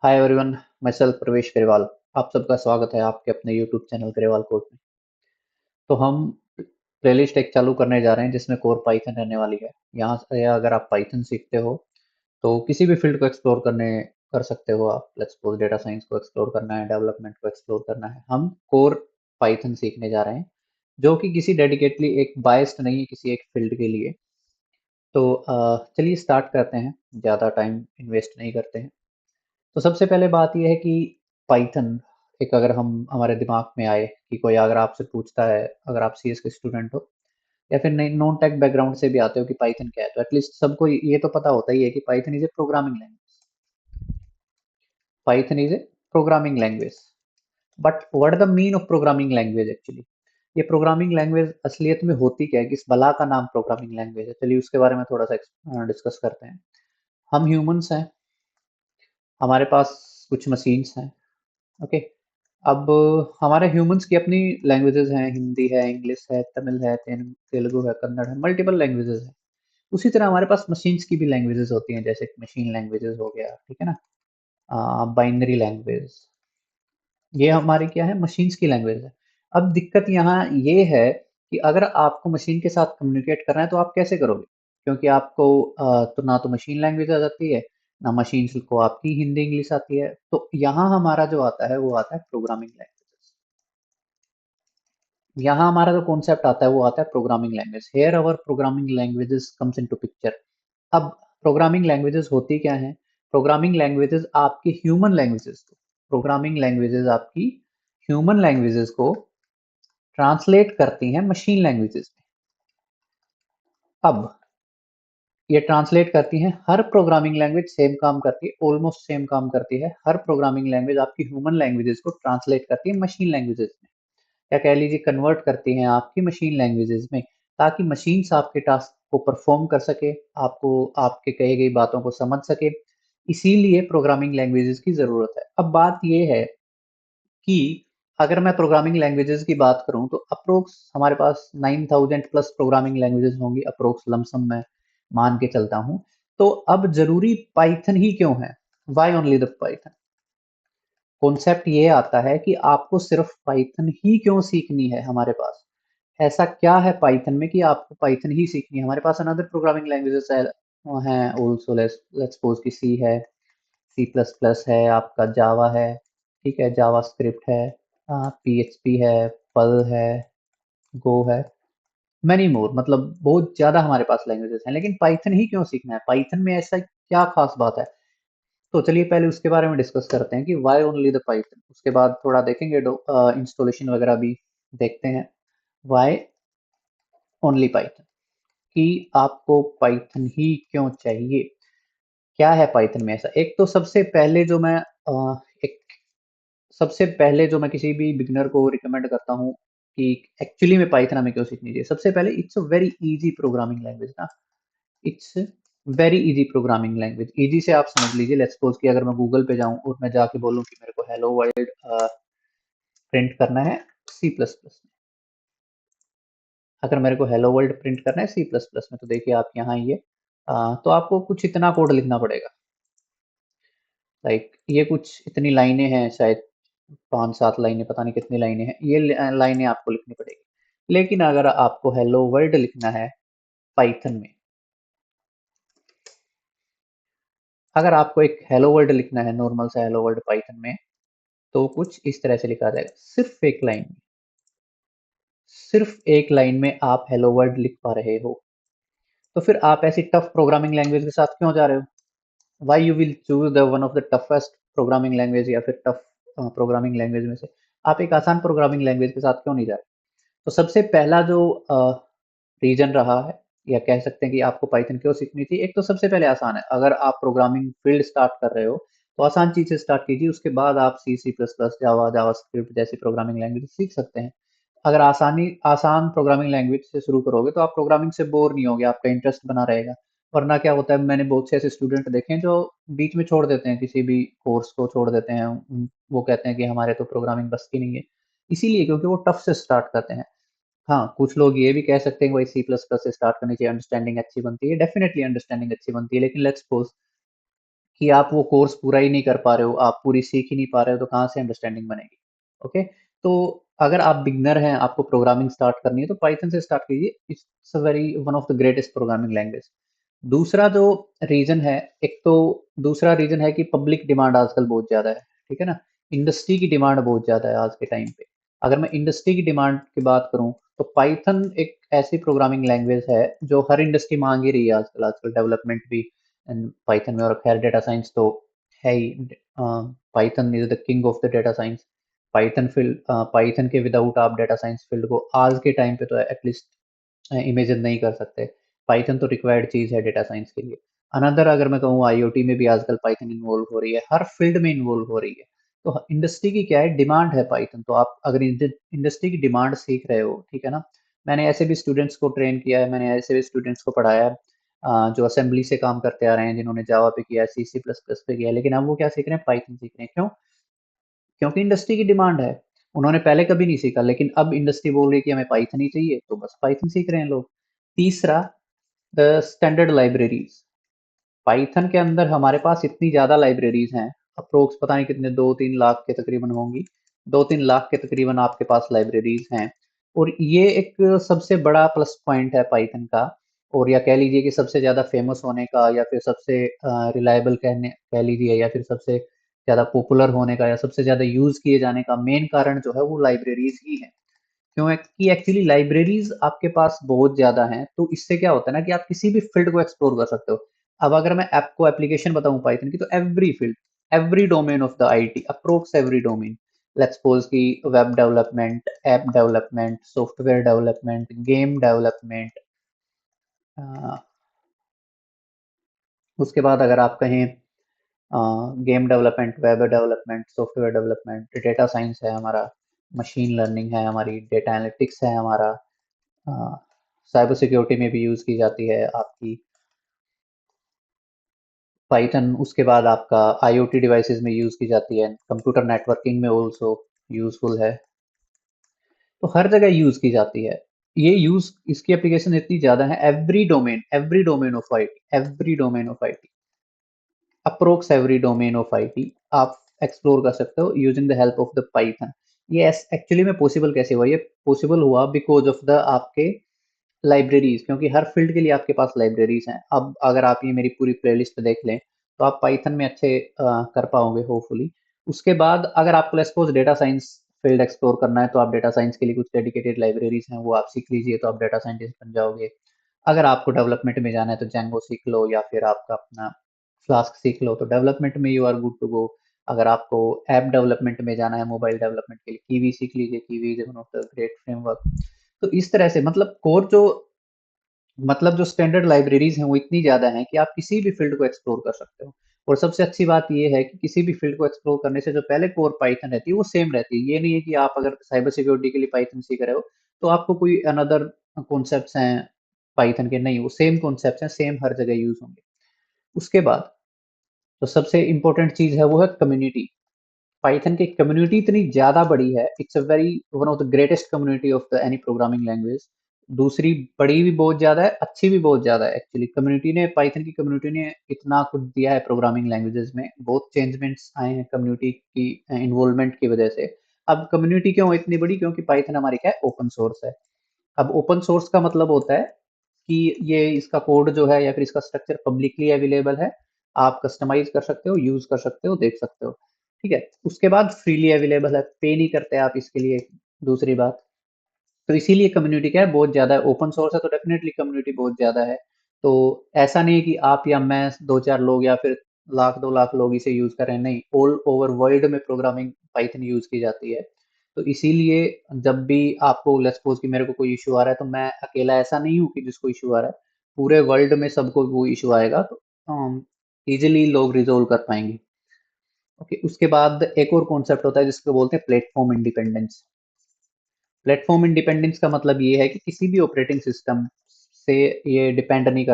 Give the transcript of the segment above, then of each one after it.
Hi everyone, मैं self प्रवेश ग्रेवाल। आप सबका स्वागत है आपके अपने यूट्यूब चैनल ग्रेवाल कोड में। तो हम प्लेलिस्ट एक चालू करने जा रहे हैं जिसमें कोर पाइथन रहने वाली है। यहाँ से अगर आप पाइथन सीखते हो तो किसी भी फील्ड को एक्सप्लोर करने कर सकते हो आप। लेट्स सपोज डेटा साइंस को एक्सप्लोर करना है, डेवलपमेंट को एक्सप्लोर करना है, हम कोर पाइथन सीखने जा रहे हैं जो कि किसी डेडिकेटली एक बायस्ड नहीं है किसी एक फील्ड के लिए। तो चलिए स्टार्ट करते हैं, ज़्यादा टाइम इन्वेस्ट नहीं करते हैं। तो सबसे पहले बात यह है कि पाइथन एक अगर हम हमारे दिमाग में आए कि कोई अगर आपसे पूछता है, अगर आप सीएस के स्टूडेंट हो या फिर नहीं नॉन टेक बैकग्राउंड से भी आते हो कि पाइथन क्या है, तो एटलीस्ट सबको ये तो पता होता ही है कि Python is a programming language. Python is a programming language. But what the mean of programming language actually? ये प्रोग्रामिंग लैंग्वेज असलियत में होती क्या है, किस बला का नाम प्रोग्रामिंग लैंग्वेज है? चलिए उसके बारे में थोड़ा सा डिस्कस करते हैं। हम ह्यूमंस हैं, हमारे पास कुछ मशीन्स हैं। ओके। अब हमारे ह्यूमंस की अपनी लैंग्वेजेस हैं, हिंदी है, इंग्लिश है, तमिल है, तेलुगु है, कन्नड़ है, मल्टीपल लैंग्वेजेस हैं। उसी तरह हमारे पास मशीन्स की भी लैंग्वेजेस होती हैं, जैसे मशीन लैंग्वेजेस हो गया, ठीक है ना, बाइनरी लैंग्वेज। ये हमारी क्या है, मशीन्स की लैंग्वेज है। अब दिक्कत यहाँ ये है कि अगर आपको मशीन के साथ कम्युनिकेट करना है तो आप कैसे करोगे? क्योंकि आपको तो ना तो मशीन लैंग्वेज आ जाती है, ना मशीन को आपकी हिंदी इंग्लिश आती है। तो यहाँ हमारा जो आता है वो आता है प्रोग्रामिंग लैंग्वेज। यहाँ हमारा जो कॉन्सेप्ट आता है वो आता है programming language. Here our programming languages comes into picture. अब प्रोग्रामिंग लैंग्वेजेस होती क्या हैं? प्रोग्रामिंग लैंग्वेजेस आपकी ह्यूमन लैंग्वेजेस को प्रोग्रामिंग लैंग्वेजेस आपकी ह्यूमन लैंग्वेजेस को ट्रांसलेट करती हैं मशीन लैंग्वेजेस में। अब ये ट्रांसलेट करती हैं, हर प्रोग्रामिंग लैंग्वेज सेम काम करती है, ऑलमोस्ट सेम काम करती है। हर प्रोग्रामिंग लैंग्वेज आपकी ह्यूमन लैंग्वेजेस को ट्रांसलेट करती है मशीन लैंग्वेजेस में, या कह लीजिए कन्वर्ट करती हैं आपकी मशीन लैंग्वेजेस में, ताकि मशीन्स आपके टास्क को परफॉर्म कर सके, आपको आपके कही गई बातों को समझ सके। इसीलिए प्रोग्रामिंग लैंग्वेजेस की जरूरत है। अब बात यह है कि अगर मैं प्रोग्रामिंग लैंग्वेजेस की बात करूं तो अप्रोक्स हमारे पास 9000 प्लस प्रोग्रामिंग लैंग्वेजेस होंगी, अप्रोक्स लमसम मैं मान के चलता हूं। तो अब जरूरी पाइथन ही क्यों है? Why only the Python? Concept ये आता है कि आपको सिर्फ पाइथन ही क्यों सीखनी है हमारे पास? ऐसा क्या है पाइथन में कि आपको पाइथन ही सीखनी है? हमारे पास अनदर प्रोग्रामिंग लैंग्वेजेस है, हैं ऑल्सो। लेट्स सपोज की सी है, सी प्लस प्लस है, आपका जावा है, ठीक है, जावा स्क्रिप्ट है, पीएचपी है, पर्ल है, गो है, मैनी मोर। मतलब बहुत ज्यादा हमारे पास लैंग्वेजेस हैं, लेकिन पाइथन ही क्यों सीखना है? पाइथन में ऐसा क्या खास बात है? तो चलिए पहले उसके बारे में डिस्कस करते हैं कि वाई ओनली द पाइथन। उसके बाद थोड़ा देखेंगे इंस्टॉलेशन वगैरह भी देखते हैं। वाई ओनली पाइथन, कि आपको पाइथन ही क्यों चाहिए? क्या है पाइथन में ऐसा? एक तो एक सबसे पहले जो मैं किसी भी बिगिनर को रिकमेंड करता हूँ कि एक्चुअली में पाइथन हमें क्यों सीखनी चाहिए। सबसे पहले it's a very easy programming language ना। It's very easy programming language. Easy से आप समझ लीजिए, लेट्स सपोज कि अगर मैं गूगल पे जाऊं और मैं जाके बोलूं कि मेरे को हेलो वर्ल्ड प्रिंट करना है सी प्लस प्लस में। अगर मेरे को हेलो वर्ल्ड प्रिंट करना है सी प्लस प्लस में, तो देखिए आप यहाँ आइए। तो आपको कुछ इतना कोड लिखना पड़ेगा। लाइक ये कुछ इतनी लाइनें हैं, शायद 5-7 लाइनें, पता नहीं कितनी लाइनें हैं, ये लाइनें आपको लिखनी पड़ेगी। लेकिन अगर आपको हेलो वर्ल्ड लिखना है पाइथन में, अगर आपको एक हेलो वर्ल्ड लिखना है, नॉर्मल सा हेलो वर्ल्ड पाइथन में, तो कुछ इस तरह से लिखा जाएगा। सिर्फ एक लाइन में आप हेलो वर्ल्ड लिख पा रहे हो, तो फिर आप ऐसी टफ प्रोग्रामिंग लैंग्वेज के साथ क्यों जा रहे हो? Why you will choose the one of the toughest programming language, या फिर टफ प्रोग्रामिंग लैंग्वेज में से आप एक आसान प्रोग्रामिंग लैंग्वेज के साथ क्यों नहीं जा रहे? तो सबसे पहला जो रीजन रहा है, या कह सकते हैं कि आपको पाइथन क्यों सीखनी थी, एक तो सबसे पहले आसान है। अगर आप प्रोग्रामिंग फील्ड स्टार्ट कर रहे हो तो आसान चीज से स्टार्ट कीजिए, उसके बाद आप सी सी प्लस प्लस, जावा, जावा स्क्रिप्ट जैसी प्रोग्रामिंग लैंग्वेज सीख सकते हैं। अगर आसान प्रोग्रामिंग लैंग्वेज से शुरू करोगे तो आप प्रोग्रामिंग से बोर नहीं होगे, आपका इंटरेस्ट बना रहेगा। वरना क्या होता है, मैंने बहुत से ऐसे स्टूडेंट देखे हैं जो बीच में छोड़ देते हैं, किसी भी कोर्स को छोड़ देते हैं। वो कहते हैं कि हमारे तो प्रोग्रामिंग बस की नहीं है, इसीलिए क्योंकि वो टफ से स्टार्ट करते हैं। हाँ, कुछ लोग ये भी कह सकते हैं कि भाई सी प्लस प्लस से स्टार्ट करनी चाहिए, अंडरस्टैंडिंग अच्छी बनती है। डेफिनेटली अंडरस्टैंडिंग अच्छी बनती है, लेकिन लेट्स सपोज कि आप वो कोर्स पूरा ही नहीं कर पा रहे हो, आप पूरी सीख ही नहीं पा रहे हो, तो कहाँ से अंडरस्टैंडिंग बनेगी? ओके, तो अगर आप बिगनर हैं, आपको प्रोग्रामिंग स्टार्ट करनी है, तो पाइथन से स्टार्ट कीजिए। It's a very one of the greatest programming language. दूसरा जो रीजन है, एक तो दूसरा रीजन है कि पब्लिक डिमांड आजकल बहुत ज़्यादा है, ठीक है ना? इंडस्ट्री की डिमांड बहुत ज़्यादा है आज के टाइम पे। अगर मैं इंडस्ट्री की डिमांड की बात करूँ, तो पाइथन एक ऐसी प्रोग्रामिंग लैंग्वेज है जो हर इंडस्ट्री मांग ही रही है आजकल। आजकल डेवलपमेंट भी पाइथन में, और खैर डेटा साइंस तो है ही। Python is the king of the data science. Python के विदाउट आप डेटा साइंस फील्ड को आज के टाइम पे तो एटलीस्ट इमेजिन नहीं कर सकते। पाइथन तो रिक्वायर्ड चीज़ है डेटा साइंस के लिए। अनदर अगर मैं कहूँ, आईओटी में भी आजकल पाइथन इन्वॉल्व हो रही है, हर फील्ड में इन्वॉल्व हो रही है। तो इंडस्ट्री की क्या है, डिमांड है पाइथन। तो आप अगर इंडस्ट्री की डिमांड सीख रहे हो, ठीक है ना? मैंने ऐसे भी स्टूडेंट्स को ट्रेन किया है, मैंने ऐसे भी स्टूडेंट्स को पढ़ाया है, जो असेंबली से काम करते आ रहे हैं, जिन्होंने जावा पे किया है, सी सी प्लस प्लस पे किया है, लेकिन अब वो क्या सीख रहे हैं, पाइथन सीख रहे हैं। क्यों? क्योंकि इंडस्ट्री की डिमांड है। उन्होंने पहले कभी नहीं सीखा, लेकिन अब इंडस्ट्री बोल रही है कि हमें पाइथन ही चाहिए, तो बस पाइथन सीख रहे हैं लोग। तीसरा, द स्टैंडर्ड लाइब्रेरीज। पाइथन के अंदर हमारे पास इतनी ज़्यादा लाइब्रेरीज हैं, अप्रोक्स पता नहीं कितने, 2-3 लाख के तकरीबन होंगी। 2-3 लाख के तकरीबन आपके पास लाइब्रेरीज हैं। और ये एक सबसे बड़ा प्लस पॉइंट है पाइथन का। और या कह लीजिए कि सबसे ज़्यादा फेमस होने का, या फिर सबसे रिलायबल कहने कह लीजिए, या फिर सबसे ज़्यादा पॉपुलर होने का, या सबसे ज़्यादा यूज़ किए जाने का मेन कारण जो है वो लाइब्रेरीज ही है। क्यों है कि एक्चुअली लाइब्रेरीज आपके पास बहुत ज्यादा हैं, तो इससे क्या होता है ना कि आप किसी भी फील्ड को एक्सप्लोर कर सकते हो। अब अगर मैं आपको एप्लीकेशन बताऊं पाइथन की, तो every field, every domain of the IT, approx every domain. Let's suppose कि web development, app development, software development, game development, उसके बाद अगर आप कहें game development, web development, software development, data science है हमारा, मशीन लर्निंग है हमारी, डेटा एनालिटिक्स है हमारा, साइबर सिक्योरिटी में भी यूज़ की जाती है आपकी पाइथन। उसके बाद आपका आईओटी डिवाइसेस में यूज़ की जाती है, कंप्यूटर नेटवर्किंग में ऑल्सो यूज़फुल है। तो हर जगह यूज़ की जाती है। ये यूज़, इसकी एप्लीकेशन इतनी ज़्यादा है, every domain of IT, every domain of IT, approx every domain of IT आप एक्सप्लोर कर सकते हो using the help of the Python. ये एक्चुअली में पॉसिबल कैसे हुआ? ये पॉसिबल हुआ बिकॉज ऑफ द आपके लाइब्रेरीज, क्योंकि हर फील्ड के लिए आपके पास लाइब्रेरीज हैं। अब अगर आप ये मेरी पूरी प्लेलिस्ट देख लें, तो आप पाइथन में अच्छे कर पाओगे होपफुली। उसके बाद अगर आपको let's suppose data science field explore करना है, तो आप डेटा साइंस के लिए कुछ डेडिकेटेड लाइब्रेरीज हैं, वो आप सीख लीजिए, तो आप डेटा साइंटिस्ट बन जाओगे। अगर आपको डेवलपमेंट में जाना है, तो जेंगो सीख लो, या फिर आपका अपना फ्लास्क सीख लो, तो डेवलपमेंट में you are good to go. अगर आपको ऐप डेवलपमेंट में जाना है, मोबाइल डेवलपमेंट के लिए, कीवी सीख लीजिए, kiwi is one of the great framework. तो इस तरह से मतलब जो स्टैंडर्ड लाइब्रेरीज हैं वो इतनी ज़्यादा हैं कि आप किसी भी फील्ड को एक्सप्लोर कर सकते हो। और सबसे अच्छी बात ये है कि किसी भी फील्ड को एक्सप्लोर करने से जो पहले कोर पाइथन रहती है वो सेम रहती है। ये नहीं है कि आप अगर साइबर सिक्योरिटी के लिए पाइथन सीख रहे हो, तो आपको कोई अनदर कॉन्सेप्ट्स हैं पाइथन के, नहीं, वो सेम कॉन्सेप्ट्स हैं, सेम हर जगह यूज होंगे। उसके बाद तो सबसे इंपॉर्टेंट चीज़ है वो है कम्युनिटी। पाइथन की कम्युनिटी इतनी ज़्यादा बड़ी है, it's a very one of the greatest community of the any programming language. दूसरी, बड़ी भी बहुत ज़्यादा है, अच्छी भी बहुत ज़्यादा है। एक्चुअली कम्युनिटी ने, पाइथन की कम्युनिटी ने इतना कुछ दिया है प्रोग्रामिंग लैंग्वेजेस में, बहुत चेंजमेंट्स आए हैं कम्युनिटी की इन्वॉल्वमेंट की वजह से। अब कम्युनिटी क्यों इतनी बड़ी? क्योंकि पाइथन हमारी क्या है, ओपन सोर्स है। अब ओपन सोर्स का मतलब होता है कि ये इसका कोड जो है, या फिर इसका स्ट्रक्चर पब्लिकली अवेलेबल है, आप कस्टमाइज कर सकते हो, यूज कर सकते हो, देख सकते हो, ठीक है। उसके बाद फ्रीली अवेलेबल है, पे नहीं करते आप इसके लिए, दूसरी बात। तो इसीलिए कम्युनिटी क्या है, बहुत ज़्यादा है। ओपन सोर्स है तो डेफिनेटली कम्युनिटी बहुत ज़्यादा है। तो ऐसा नहीं है कि आप या मैं, 2-4 लोग, या फिर लाख 2 लाख लोग इसे यूज़ कर रहे हैं, नहीं, ऑल ओवर वर्ल्ड में प्रोग्रामिंग पाइथन यूज़ की जाती है। तो इसीलिए जब भी आपको लेट्स सपोज कि मेरे को कोई इशू आ रहा है, तो मैं अकेला ऐसा नहीं हूँ कि जिसको इशू आ रहा है, पूरे वर्ल्ड में सबको वो इशू आएगा, तो इजीली लोग रिजोल्व कर पाएंगे। ओके, उसके बाद एक और कॉन्सेप्ट होता है जिसको बोलते हैं प्लेटफॉर्म इंडिपेंडेंस। प्लेटफॉर्म इंडिपेंडेंस का मतलब ये है कि किसी भी ऑपरेटिंग सिस्टम से ये डिपेंड नहीं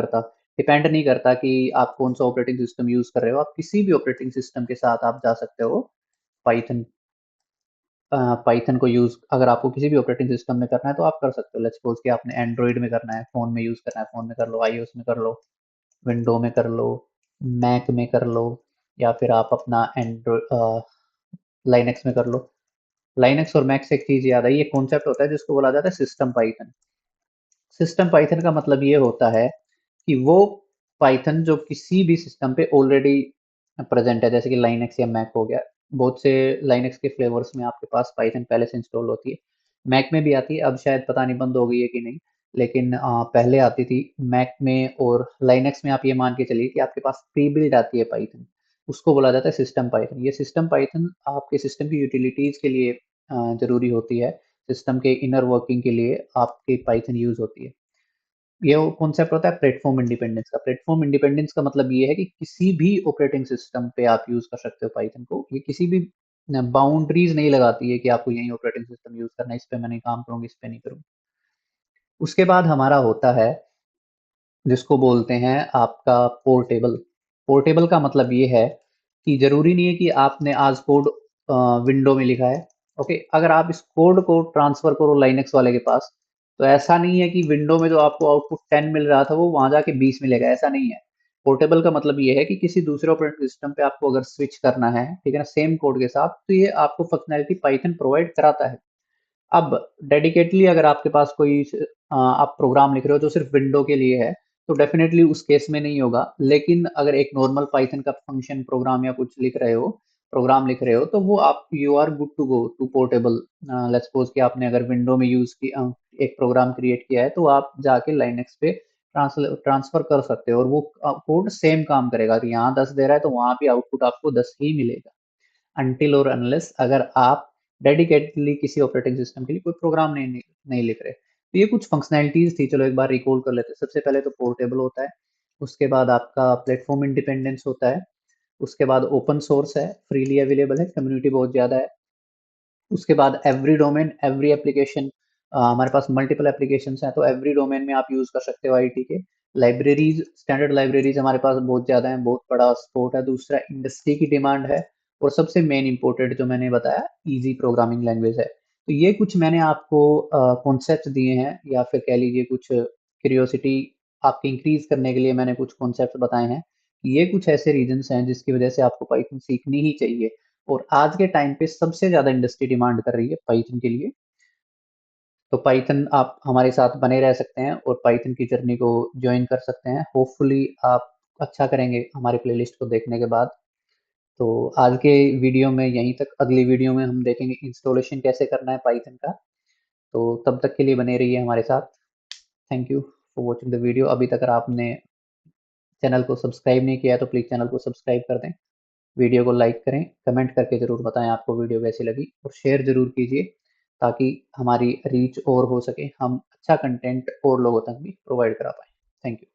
करता कि आप कौन सा ऑपरेटिंग सिस्टम यूज कर रहे हो। आप किसी भी ऑपरेटिंग सिस्टम के साथ आप जा सकते हो पाइथन पाइथन को यूज, अगर आपको किसी भी ऑपरेटिंग सिस्टम में करना है तो आप कर सकते हो। लेट्स सपोज कि आपने एंड्रॉइड में करना है, फोन में यूज करना है, फोन में कर लो, आईओएस में कर लो, विंडो में कर लो, मैक में कर लो, या फिर आप अपना एंड्रॉइड लाइनक्स में कर लो। लाइनक्स और मैक से एक चीज याद आई, ये कॉन्सेप्ट होता है जिसको बोला जाता है सिस्टम पाइथन। सिस्टम पाइथन का मतलब ये होता है कि वो पाइथन जो किसी भी सिस्टम पे ऑलरेडी प्रेजेंट है, जैसे कि लाइनक्स या मैक हो गया। बहुत से लाइनक्स के फ्लेवर्स में आपके पास पाइथन पहले से इंस्टॉल होती है। मैक में भी आती है, अब शायद पता नहीं बंद हो गई है कि नहीं, लेकिन पहले आती थी मैक में। और लाइनक्स में आप ये मान के चलिए कि आपके पास प्री बिल्ड आती है पाइथन, उसको बोला जाता है सिस्टम पाइथन। ये सिस्टम पाइथन आपके सिस्टम की यूटिलिटीज के लिए जरूरी होती है। सिस्टम के इनर वर्किंग के लिए आपकी पाइथन यूज होती है। ये वो कॉन्सेप्ट होता है प्लेटफॉर्म इंडिपेंडेंस का। प्लेटफॉर्म इंडिपेंडेंस का मतलब ये है कि किसी भी ऑपरेटिंग सिस्टम पे आप यूज कर सकते हो पाइथन को। ये किसी भी बाउंड्रीज नहीं लगाती है कि आपको यही ऑपरेटिंग सिस्टम यूज करना है, इस पे मैं नहीं काम करूंगी, इस पे नहीं करूंगी। उसके बाद हमारा होता है जिसको बोलते हैं आपका पोर्टेबल। पोर्टेबल का मतलब ये है कि जरूरी नहीं है कि आपने आज कोड विंडो में लिखा है। ओके, अगर आप इस कोड को ट्रांसफर करो लाइनक्स वाले के पास, तो ऐसा नहीं है कि विंडो में जो आपको आउटपुट 10 मिल रहा था वो वहां जाके 20 मिलेगा, ऐसा नहीं है। पोर्टेबल का मतलब ये है कि किसी दूसरे ऑपरेटिंग सिस्टम पे आपको अगर स्विच करना है, ठीक है ना, सेम कोड के साथ, तो ये आपको फंक्शनैलिटी पाइथन प्रोवाइड कराता है। अब डेडिकेटली अगर आपके पास कोई आप प्रोग्राम लिख रहे हो जो सिर्फ विंडो के लिए है, तो डेफिनेटली उस केस में नहीं होगा। लेकिन अगर एक नॉर्मल पाइथन का फंक्शन प्रोग्राम या कुछ लिख रहे हो, प्रोग्राम लिख रहे हो, तो वो आप you are good to go to portable. Let's suppose कि आपने अगर विंडो में यूज की एक प्रोग्राम क्रिएट किया है, तो आप जाके लाइनक्स पे ट्रांसफर कर सकते हो और वो कोड सेम काम करेगा कि यहाँ 10 दे रहा है तो वहां भी आउटपुट आपको 10 ही मिलेगा। अनटिल और अनलेस अगर आप डेडिकेटली किसी ऑपरेटिंग सिस्टम के लिए कोई प्रोग्राम नहीं लिख रहे। तो ये कुछ फंक्शनैलिटीज थी, चलो एक बार रिकॉल कर लेते हैं। सबसे पहले तो पोर्टेबल होता है, उसके बाद आपका प्लेटफॉर्म इंडिपेंडेंस होता है, उसके बाद ओपन सोर्स है, फ्रीली अवेलेबल है, कम्युनिटी बहुत ज्यादा है। उसके बाद एवरी डोमेन एवरी एप्लीकेशन, हमारे पास मल्टीपल एप्लीकेशन हैं तो एवरी डोमेन में आप यूज कर सकते हो आईटी के। लाइब्रेरीज, स्टैंडर्ड लाइब्रेरीज हमारे पास बहुत ज्यादा है, बहुत बड़ा स्कोप है। दूसरा इंडस्ट्री की डिमांड है। और सबसे मेन इंपॉर्टेंट जो मैंने बताया, इजी प्रोग्रामिंग लैंग्वेज है। तो ये कुछ मैंने आपको कॉन्सेप्ट दिए हैं, या फिर कह लीजिए कुछ क्यूरियोसिटी आपकी इंक्रीज करने के लिए मैंने कुछ कॉन्सेप्ट बताए हैं। ये कुछ ऐसे रीजंस हैं जिसकी वजह से आपको पाइथन सीखनी ही चाहिए। और आज के टाइम पे सबसे ज्यादा इंडस्ट्री डिमांड कर रही है पाइथन के लिए। तो पाइथन आप हमारे साथ बने रह सकते हैं और पाइथन की जर्नी को ज्वाइन कर सकते हैं। होपफुली आप अच्छा करेंगे हमारे प्लेलिस्ट को देखने के बाद। तो आज के वीडियो में यहीं तक, अगली वीडियो में हम देखेंगे इंस्टॉलेशन कैसे करना है पाइथन का। तो तब तक के लिए बने रहिए हमारे साथ। Thank you for watching the video. अभी तक अगर आपने चैनल को सब्सक्राइब नहीं किया है तो प्लीज़ चैनल को सब्सक्राइब कर दें। वीडियो को लाइक करें, कमेंट करके ज़रूर बताएं आपको वीडियो कैसी लगी, और शेयर ज़रूर कीजिए ताकि हमारी रीच और हो सके, हम अच्छा कंटेंट और लोगों तक भी प्रोवाइड करा पाएँ। Thank you.